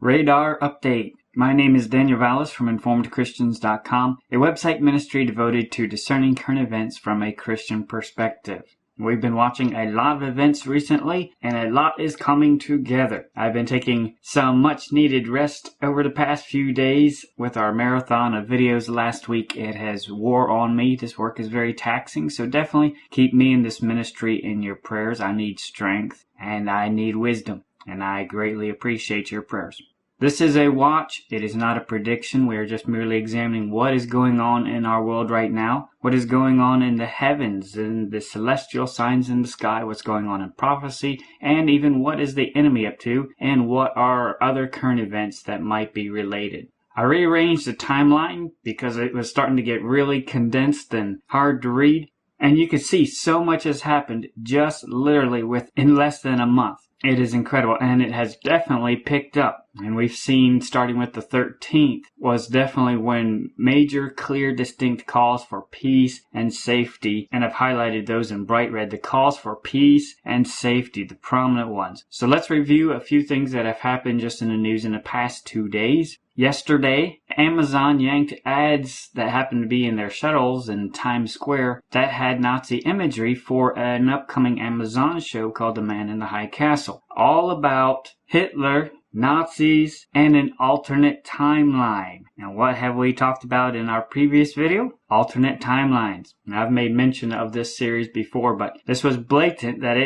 Radar Update. My name is Daniel Vallis from InformedChristians.com, a website ministry devoted to discerning current events from a Christian perspective. We've been watching a lot of events recently, and a lot is coming together. I've been taking some much needed rest over the past few days with our marathon of videos last week. It has wore on me. This work is very taxing, so definitely keep me and this ministry in your prayers. I need strength and I need wisdom, and I greatly appreciate your prayers. This is a watch. It is not a prediction. We are just merely examining what is going on in our world right now, what is going on in the heavens, in the celestial signs in the sky, what's going on in prophecy, and even what is the enemy up to, and what are other current events that might be related. I rearranged the timeline because it was starting to get really condensed and hard to read, and you can see so much has happened just literally within less than a month. It is incredible, and it has definitely picked up. And we've seen, starting with the 13th, was definitely when major, clear, distinct calls for peace and safety, and I've highlighted those in bright red, the calls for peace and safety, the prominent ones. So let's review a few things that have happened just in the news in the past 2 days. Yesterday, Amazon yanked ads that happened to be in their shuttles in Times Square that had Nazi imagery for an upcoming Amazon show called The Man in the High Castle. All about Hitler, Nazis, and an alternate timeline. Now, what have we talked about in our previous video? Alternate timelines. Now, I've made mention of this series before, but this was blatant that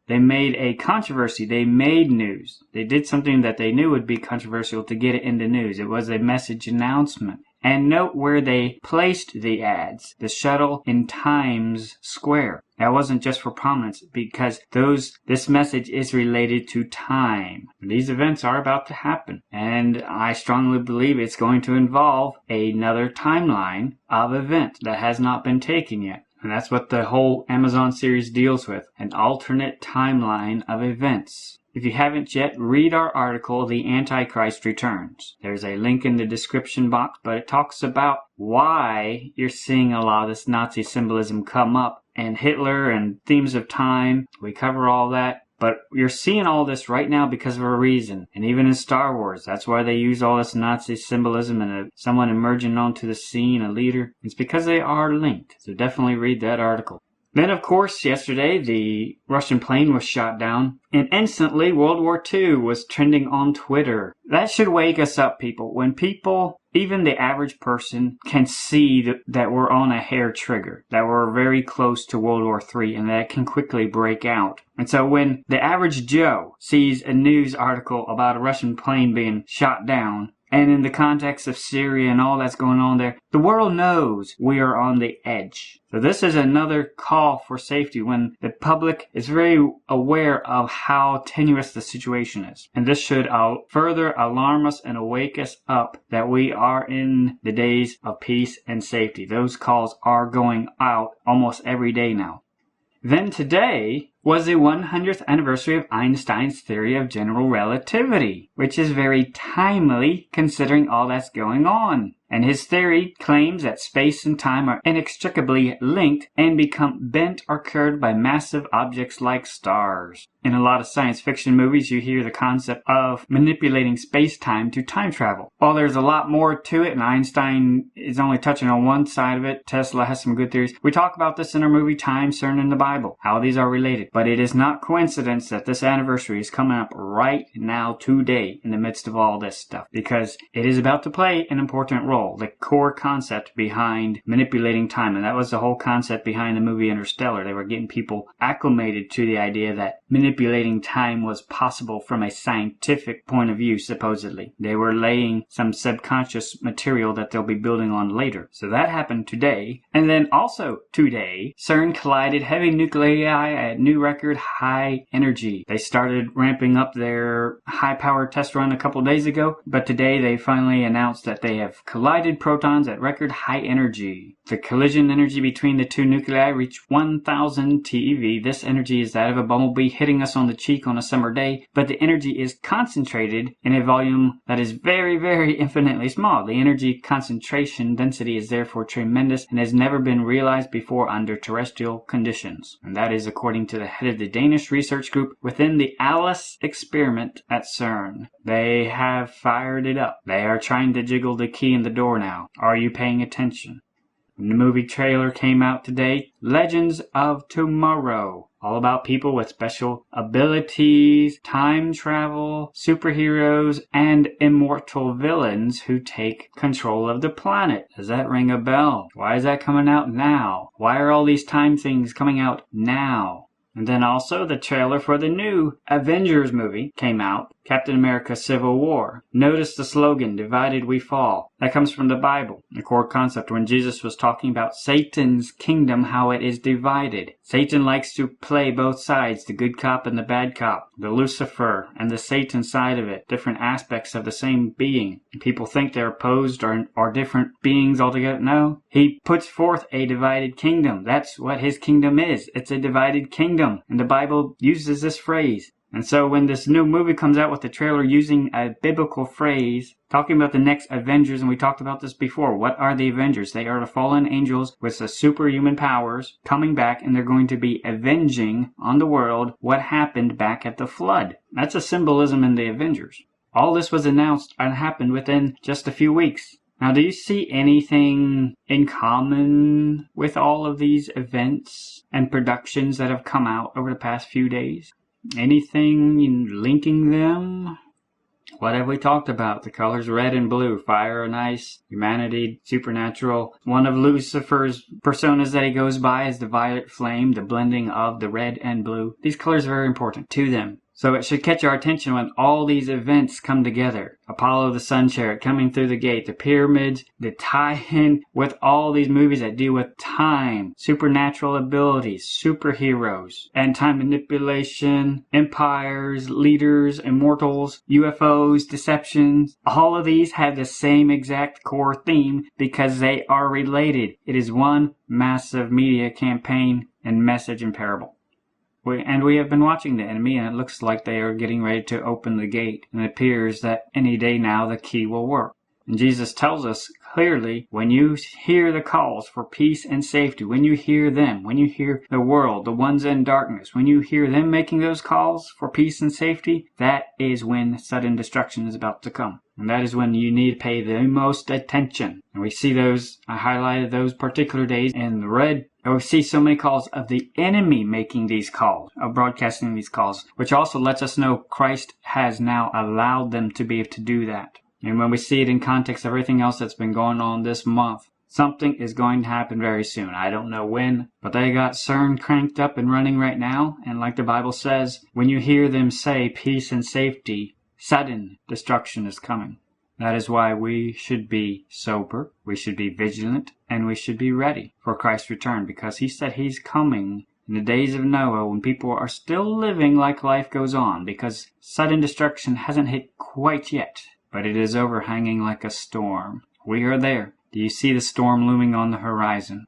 they made a controversy. They made news. They did something that they knew would be controversial to get it in the news. It was a message announcement. And note where they placed the ads. The shuttle in Times Square. That wasn't just for prominence, because this message is related to time. These events are about to happen, and I strongly believe it's going to involve another timeline of events that has not been taken yet. And that's what the whole Amazon series deals with, an alternate timeline of events. If you haven't yet, read our article, The Antichrist Returns. There's a link in the description box, but it talks about why you're seeing a lot of this Nazi symbolism come up, and Hitler and themes of time. We cover all that. But you're seeing all this right now because of a reason. And even in Star Wars, that's why they use all this Nazi symbolism and someone emerging onto the scene, a leader. It's because they are linked. So definitely read that article. Then, of course, yesterday, the Russian plane was shot down, and instantly World War II was trending on Twitter. That should wake us up, people. When people, even the average person, can see that we're on a hair trigger, that we're very close to World War III, and that it can quickly break out. And so when the average Joe sees a news article about a Russian plane being shot down, and in the context of Syria and all that's going on there, the world knows we are on the edge. So this is another call for safety when the public is very aware of how tenuous the situation is. And this should further alarm us and awake us up that we are in the days of peace and safety. Those calls are going out almost every day now. Then today was the 100th anniversary of Einstein's theory of general relativity, which is very timely considering all that's going on. And his theory claims that space and time are inextricably linked and become bent or curved by massive objects like stars. In a lot of science fiction movies, you hear the concept of manipulating space-time to time travel. While there's a lot more to it, and Einstein is only touching on one side of it, Tesla has some good theories. We talk about this in our movie Time, CERN, and the Bible, how these are related. But it is not coincidence that this anniversary is coming up right now, today, in the midst of all this stuff, because it is about to play an important role, the core concept behind manipulating time. And that was the whole concept behind the movie Interstellar. They were getting people acclimated to the idea that manipulating time was possible from a scientific point of view, supposedly. They were laying some subconscious material that they'll be building on later. So that happened today. And then also today, CERN collided heavy nuclei at new record high energy. They started ramping up their high-power test run a couple days ago, but today they finally announced that they have collided protons at record high energy. The collision energy between the two nuclei reached 1,000 TeV. This energy is that of a bumblebee hitting hitting us on the cheek on a summer day, but the energy is concentrated in a volume that is very, very infinitely small. The energy concentration density is therefore tremendous and has never been realized before under terrestrial conditions. And that is according to the head of the Danish research group within the ALICE experiment at CERN. They have fired it up. They are trying to jiggle the key in the door now. Are you paying attention? When the movie trailer came out today, Legends of Tomorrow, all about people with special abilities, time travel, superheroes, and immortal villains who take control of the planet. Does that ring a bell? Why is that coming out now? Why are all these time things coming out now? And then also the trailer for the new Avengers movie came out, Captain America Civil War. Notice the slogan, divided we fall. That comes from the Bible, the core concept when Jesus was talking about Satan's kingdom, how it is divided. Satan likes to play both sides, the good cop and the bad cop, the Lucifer and the Satan side of it, different aspects of the same being. People think they're opposed or are different beings altogether. No, he puts forth a divided kingdom. That's what his kingdom is. It's a divided kingdom. And the Bible uses this phrase. And so when this new movie comes out with the trailer using a biblical phrase, talking about the next Avengers, and we talked about this before, what are the Avengers? They are the fallen angels with the superhuman powers coming back, and they're going to be avenging on the world what happened back at the flood. That's a symbolism in the Avengers. All this was announced and happened within just a few weeks. Now, do you see anything in common with all of these events and productions that have come out over the past few days? Anything linking them? What have we talked about? The colors red and blue, fire and ice, humanity, supernatural. One of Lucifer's personas that he goes by is the violet flame, the blending of the red and blue. These colors are very important to them. So it should catch our attention when all these events come together. Apollo the Sun Chariot coming through the gate, the pyramids, the tie-in with all these movies that deal with time, supernatural abilities, superheroes, and time manipulation, empires, leaders, immortals, UFOs, deceptions. All of these have the same exact core theme because they are related. It is one massive media campaign and message and parable. We have been watching the enemy, and it looks like they are getting ready to open the gate. And it appears that any day now the key will work. And Jesus tells us clearly, when you hear the calls for peace and safety, when you hear them, when you hear the world, the ones in darkness, when you hear them making those calls for peace and safety, that is when sudden destruction is about to come. And that is when you need to pay the most attention. And we see those, I highlighted those particular days in the red. And we see so many calls of the enemy making these calls, of broadcasting these calls, which also lets us know Christ has now allowed them to be able to do that. And when we see it in context of everything else that's been going on this month, something is going to happen very soon. I don't know when, but they got CERN cranked up and running right now. And like the Bible says, when you hear them say peace and safety, sudden destruction is coming. That is why we should be sober, we should be vigilant, and we should be ready for Christ's return, because he said he's coming in the days of Noah when people are still living like life goes on, because sudden destruction hasn't hit quite yet, but it is overhanging like a storm. We are there. Do you see the storm looming on the horizon?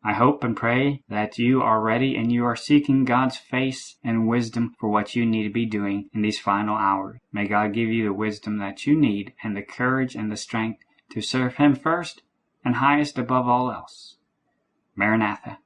I hope and pray that you are ready and you are seeking God's face and wisdom for what you need to be doing in these final hours. May God give you the wisdom that you need and the courage and the strength to serve him first and highest above all else. Maranatha.